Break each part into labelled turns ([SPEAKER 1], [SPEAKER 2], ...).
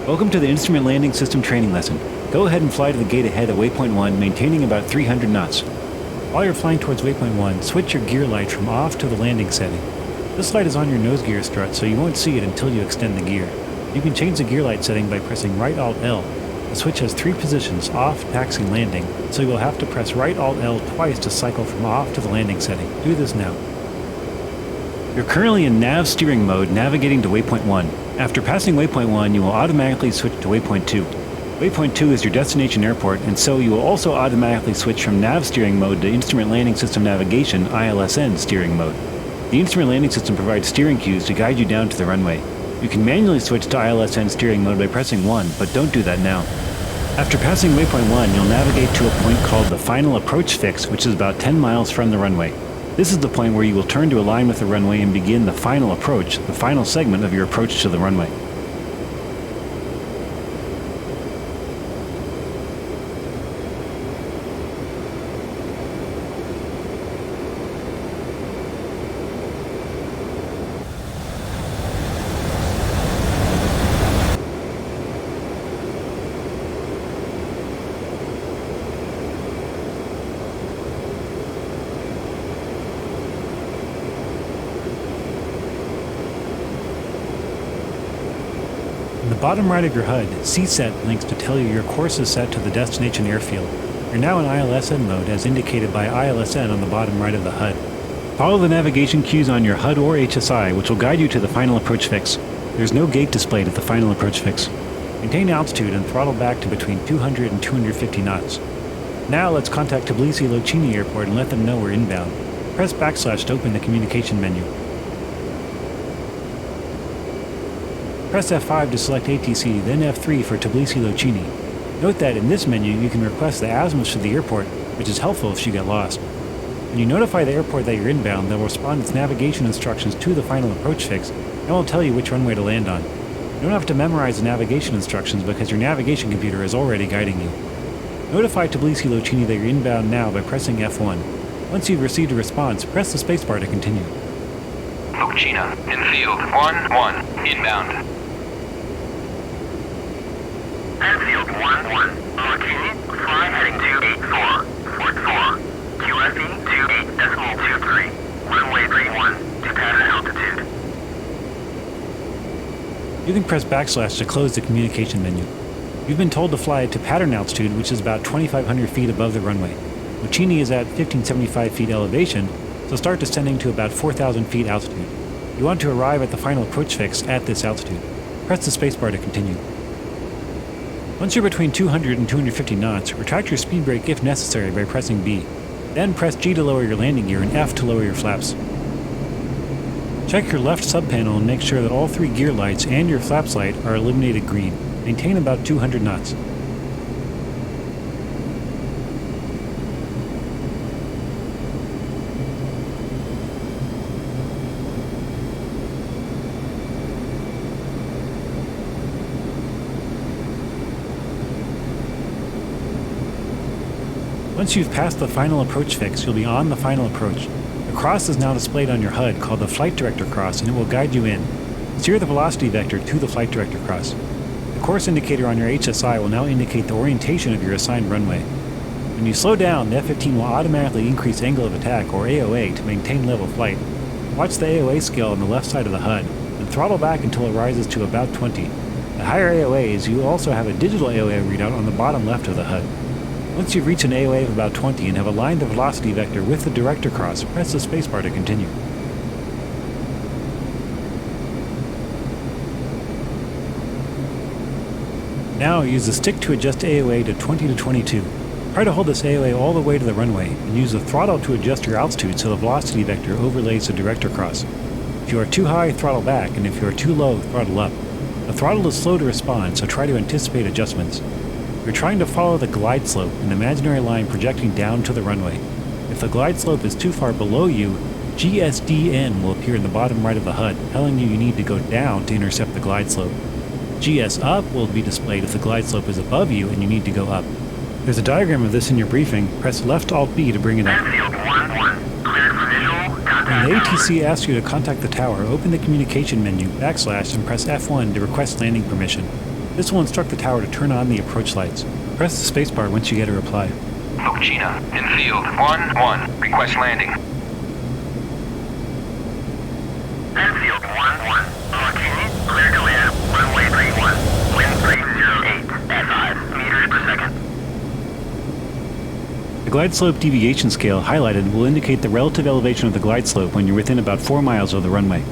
[SPEAKER 1] Welcome to the Instrument Landing System training lesson. Go ahead and fly to the gate ahead at waypoint 1, maintaining about 300 knots. While you're flying towards waypoint 1, switch your gear light from off to the landing setting. This light is on your nose gear strut, so you won't see it until you extend the gear. You can change the gear light setting by pressing right Alt L. The switch has 3 positions: off, taxi, landing, so you will have to press right Alt L twice to cycle from off to the landing setting. Do this now. You're currently in nav steering mode, navigating to waypoint 1. After passing waypoint 1, you will automatically switch to waypoint 2. Waypoint 2 is your destination airport, and so you will also automatically switch from nav steering mode to Instrument Landing System Navigation (ILSN) steering mode. The Instrument Landing System provides steering cues to guide you down to the runway. You can manually switch to ILSN steering mode by pressing 1, but don't do that now. After passing waypoint 1, you'll navigate to a point called the Final Approach Fix, which is about 10 miles from the runway. This is the point where you will turn to align with the runway and begin the final approach, the final segment of your approach to the runway. In the bottom right of your HUD, CSET blinks to tell you your course is set to the destination airfield. You're now in ILSN mode as indicated by ILSN on the bottom right of the HUD. Follow the navigation cues on your HUD or HSI, which will guide you to the final approach fix. There's no gate displayed at the final approach fix. Maintain altitude and throttle back to between 200 and 250 knots. Now let's contact Tbilisi-Locini Airport and let them know we're inbound. Press / to open the communication menu. Press F5 to select ATC, then F3 for Tbilisi-Locini. Note that in this menu you can request the azimuth to the airport, which is helpful if you get lost. When you notify the airport that you're inbound, they'll respond its navigation instructions to the final approach fix and will tell you which runway to land on. You don't have to memorize the navigation instructions because your navigation computer is already guiding you. Notify Tbilisi-Locini that you're inbound now by pressing F1. Once you've received a response, press the spacebar to continue.
[SPEAKER 2] Locina, in field 1-1, inbound. Airfield 1-1, Locini, fly heading 284, Fort 4, QFE 28.23, runway 31, to pattern altitude.
[SPEAKER 1] You can press / to close the communication menu. You've been told to fly to pattern altitude, which is about 2,500 feet above the runway. Locini is at 1,575 feet elevation, so start descending to about 4,000 feet altitude. You want to arrive at the final approach fix at this altitude. Press the spacebar to continue. Once you're between 200 and 250 knots, retract your speed brake if necessary by pressing B. Then press G to lower your landing gear and F to lower your flaps. Check your left subpanel and make sure that all 3 gear lights and your flaps light are illuminated green. Maintain about 200 knots. Once you've passed the final approach fix, you'll be on the final approach. A cross is now displayed on your HUD called the Flight Director Cross, and it will guide you in. Steer the velocity vector to the Flight Director Cross. The course indicator on your HSI will now indicate the orientation of your assigned runway. When you slow down, the F-15 will automatically increase angle of attack, or AOA, to maintain level flight. Watch the AOA scale on the left side of the HUD, and throttle back until it rises to about 20. At higher AOAs, you will also have a digital AOA readout on the bottom left of the HUD. Once you've reached an AOA of about 20 and have aligned the velocity vector with the director cross, press the spacebar to continue. Now use the stick to adjust AOA to 20 to 22. Try to hold this AOA all the way to the runway, and use the throttle to adjust your altitude so the velocity vector overlays the director cross. If you are too high, throttle back, and if you are too low, throttle up. The throttle is slow to respond, so try to anticipate adjustments. You're trying to follow the glide slope, an imaginary line projecting down to the runway. If the glide slope is too far below you, GSDN will appear in the bottom right of the HUD, telling you need to go down to intercept the glide slope. GS up will be displayed if the glide slope is above you and you need to go up. There's a diagram of this in your briefing. Press left Alt B to bring it up.
[SPEAKER 2] Airfield 1-1, cleared for visual, contact.
[SPEAKER 1] When the ATC asks you to contact the tower, open the communication menu, / and press F1 to request landing permission. This will instruct the tower to turn on the approach lights. Press the spacebar once you get a reply.
[SPEAKER 2] China, in field, 1-1, request landing. Enfield, 1-1, Martini, clear to land, runway 31, wind 308, at 5 meters per second.
[SPEAKER 1] The glide slope deviation scale highlighted will indicate the relative elevation of the glide slope when you're within about 4 miles of the runway.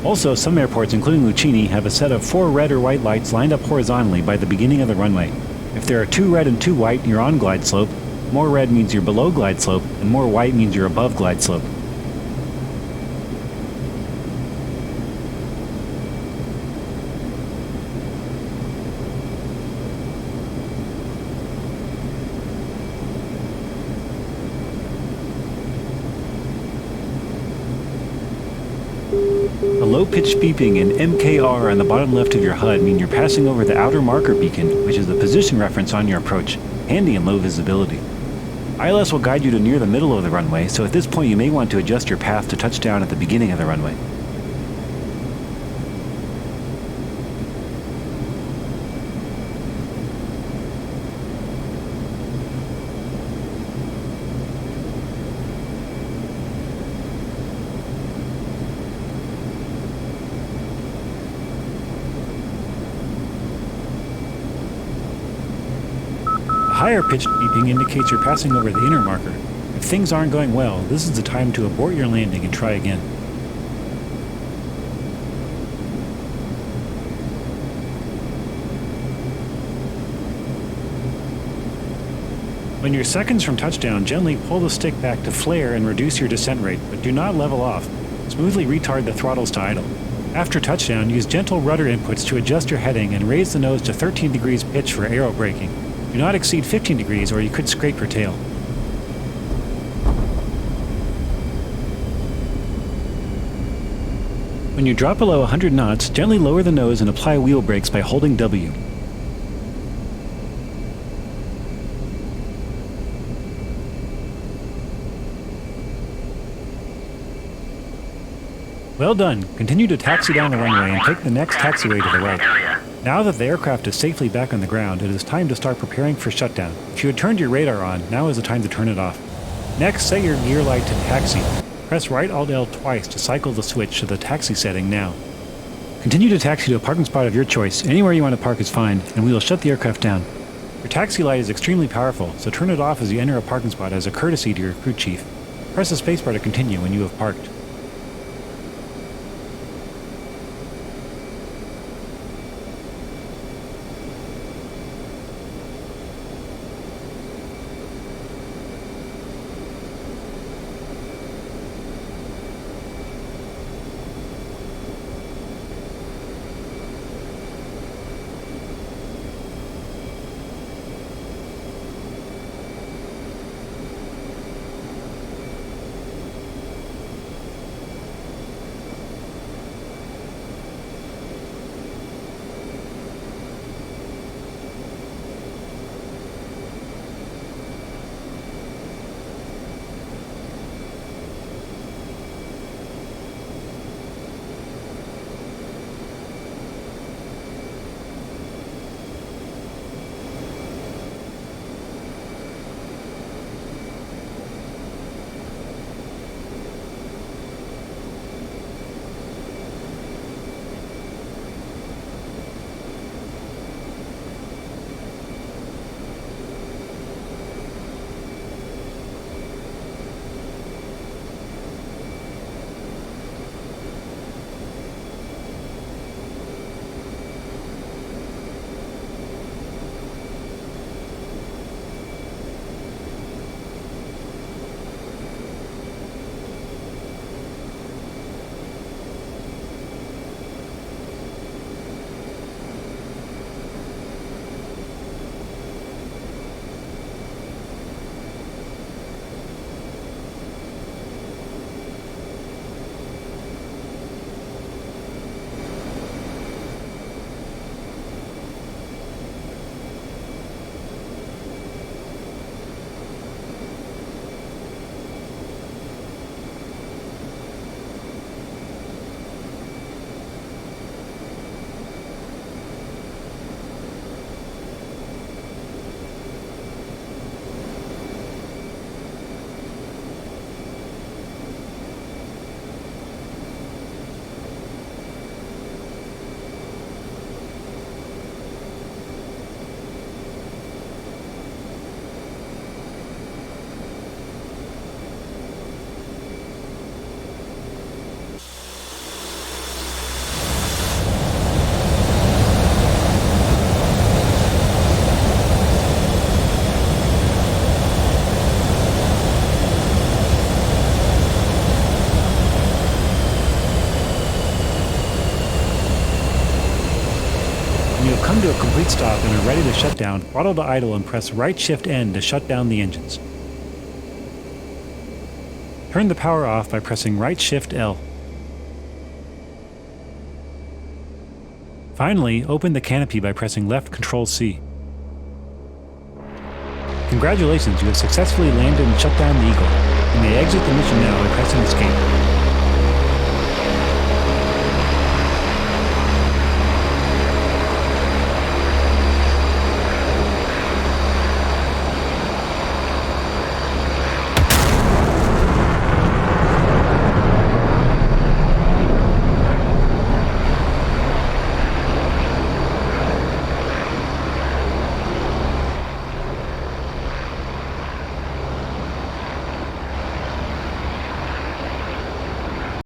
[SPEAKER 1] Also, some airports, including Lucchini, have a set of 4 red or white lights lined up horizontally by the beginning of the runway. If there are 2 red and 2 white, you're on glide slope. More red means you're below glide slope, and more white means you're above glide slope. A low-pitched beeping and MKR on the bottom left of your HUD mean you're passing over the outer marker beacon, which is the position reference on your approach, handy in low visibility. ILS will guide you to near the middle of the runway, so at this point you may want to adjust your path to touchdown at the beginning of the runway. Higher pitched beeping indicates you're passing over the inner marker. If things aren't going well, this is the time to abort your landing and try again. When you're seconds from touchdown, gently pull the stick back to flare and reduce your descent rate, but do not level off. Smoothly retard the throttles to idle. After touchdown, use gentle rudder inputs to adjust your heading and raise the nose to 13 degrees pitch for aero braking. Do not exceed 15 degrees or you could scrape your tail. When you drop below 100 knots, gently lower the nose and apply wheel brakes by holding W. Well done. Continue to taxi down the runway and take the next taxiway to the right. Now that the aircraft is safely back on the ground, it is time to start preparing for shutdown. If you had turned your radar on, now is the time to turn it off. Next, set your gear light to taxi. Press right Alt L twice to cycle the switch to the taxi setting now. Continue to taxi to a parking spot of your choice. Anywhere you want to park is fine, and we will shut the aircraft down. Your taxi light is extremely powerful, so turn it off as you enter a parking spot as a courtesy to your crew chief. Press the spacebar to continue when you have parked. When you have come to a complete stop and are ready to shut down, throttle to idle and press right shift N to shut down the engines. Turn the power off by pressing right shift L. Finally, open the canopy by pressing left Ctrl C. Congratulations, you have successfully landed and shut down the Eagle. You may exit the mission now by pressing escape.